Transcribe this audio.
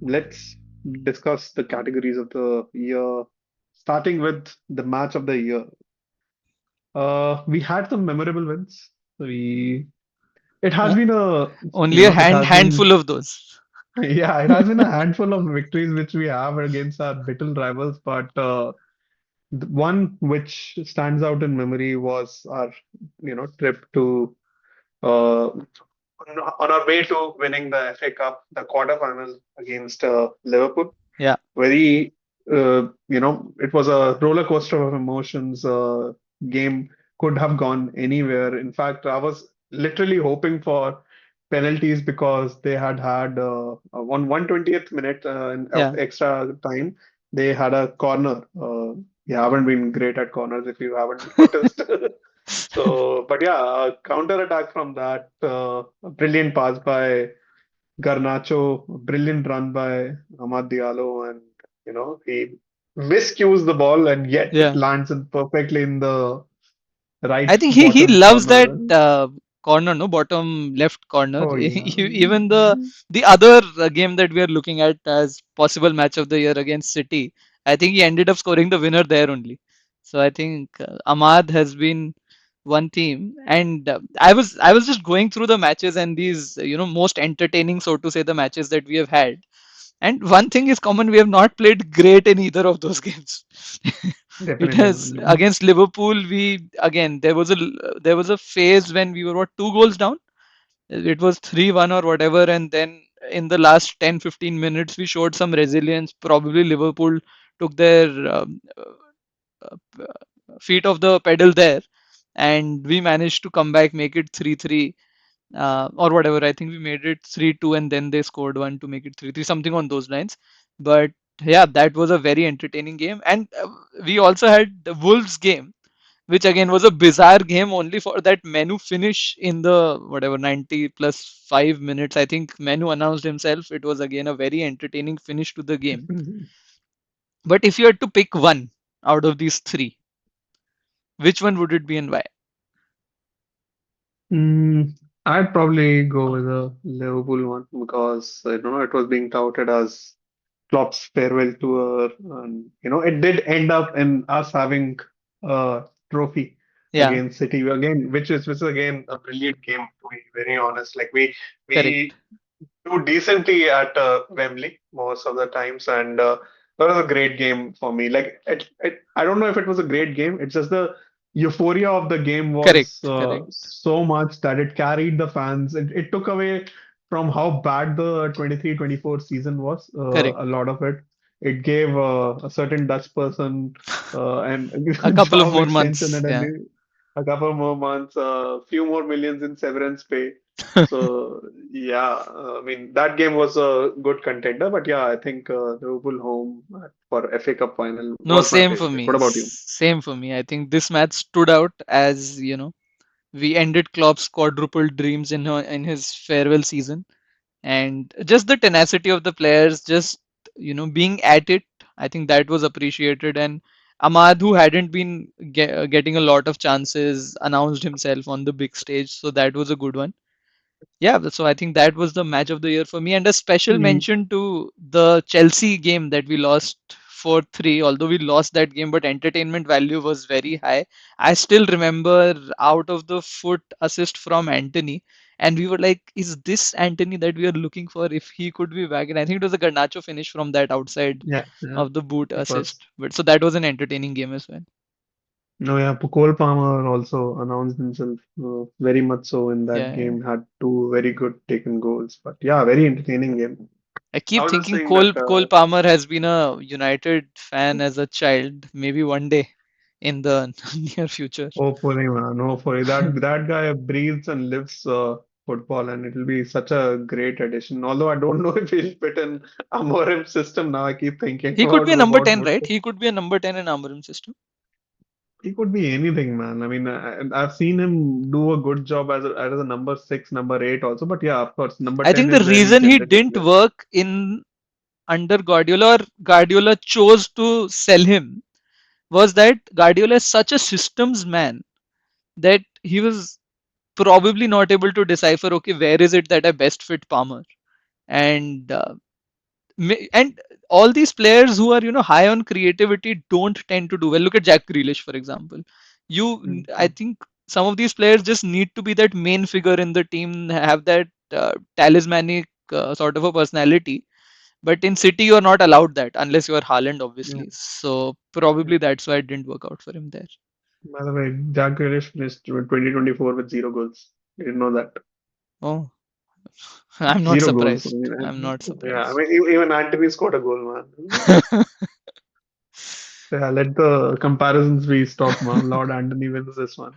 let's discuss the categories of the year, starting with the match of the year. We had some memorable wins. We it has Uh, been a Only a it has been handful of those. yeah, it has been a handful of victories which we have against our bitter rivals, but the one which stands out in memory was our trip to on our way to winning the FA Cup, the quarterfinal against Liverpool. Yeah, Very, it was a roller coaster of emotions. Game could have gone anywhere. In fact, I was literally hoping for penalties because they had on 120th minute of yeah. extra time, they had a corner. You haven't been great at corners if you haven't noticed. So, but yeah, counter attack from that. A brilliant pass by Garnacho, brilliant run by Amad Diallo, and he miscues the ball and yet Yeah. lands it perfectly in the I right think he bottom loves that corner. corner, no, bottom left corner. Oh yeah. Even the other game that we are looking at as possible match of the year against City, I think he ended up scoring the winner there only. So I think Ahmad has been one team, and I was just going through the matches and these most entertaining, so to say, the matches that we have had. And one thing is common, we have not played great in either of those games. It Definitely. has against Liverpool, we again there was a phase when we were what 2 goals down. It was 3-1 or whatever, and then in the last 10-15 minutes we showed some resilience. Probably Liverpool took their feet off the pedal there, and we managed to come back, make it 3-3 or whatever. I think we made it 3-2, and then they scored one to make it 3-3, something on those lines. But yeah, that was a very entertaining game, and we also had the Wolves game, which again was a bizarre game only for that Menu finish in the whatever 90 plus 5 minutes. I think Menu announced himself. It was again a very entertaining finish to the game. But if you had to pick one out of these three, which one would it be and why? Mm, I'd probably go with the Liverpool one because it was being touted as Klopp's farewell tour, and it did end up in us having a trophy Yeah, against City again, which is again a brilliant game to be very honest. Like we correct, do decently at Wembley most of the times, and that was a great game for me. Like I don't know if it was a great game. It's just the euphoria of the game was correct, correct, so much that it carried the fans. It took away from how bad the 23-24 season was. correct. A lot of it. It gave a certain Dutch person and A a couple of job more extension months. and Yeah. a couple more months, a few more millions in severance pay. So yeah, I mean that game was a good contender, but yeah, I think Liverpool home for FA Cup final No, was my same for favorite. What me. about you? Same for me. I think this match stood out as, we ended Klopp's quadruple dreams in his farewell season, and just the tenacity of the players, just being at it. I think that was appreciated, and Ahmad, who hadn't been getting a lot of chances, announced himself on the big stage, so that was a good one. Yeah, so I think that was the match of the year for me, and a special Mm, mention to the Chelsea game that we lost 4-3. Although we lost that game, but entertainment value was very high. I still remember out of the foot assist from Anthony, and we were like, "Is this Anthony that we are looking for? If he could be back." And I think it was a Garnacho finish from that outside yeah, yeah, of the boot it was. assist. But so that was an entertaining game as well. No, yeah, Cole Palmer also announced himself very much so in that Yeah. game. Had two very good taken goals, but yeah, very entertaining game. I I keep was just thinking saying that. Cole Palmer has been a United fan as a child. Maybe one day in the near future. Hopefully, man. Hopefully, that guy breathes and lives football, and it will be such a great addition. Although I don't know if he'll fit in Amorim's system now. I keep thinking He could about be a number about 10, what right? He could be a number 10 in Amorim system. he could be anything, man. I mean, I've seen him do a good job as a number six, number eight also. But yeah, of course, number I 10 think the is where he reason he generally didn't plays. work in under Guardiola, or Guardiola chose to sell him, was that Guardiola is such a systems man that he was probably not able to decipher, okay, where is it that I best fit Palmer? And and all these players who are high on creativity don't tend to do well. Look at Jack Grealish, for example. you I Mm-hmm. think some of these players just need to be that main figure in the team, have that talismanic sort of a personality. But in City you are not allowed that unless you are Haaland, Yeah. obviously. So probably that's why it didn't work out for him there. By the way, Jack Grealish finished 2024 with 0 goals. You didn't know that? Oh, I'm not 0 goals. I surprised. mean, I'm not yeah, I surprised. mean, even Anthony scored a goal, man. Yeah, let the comparisons be stopped, man. Lord Anthony wins this one.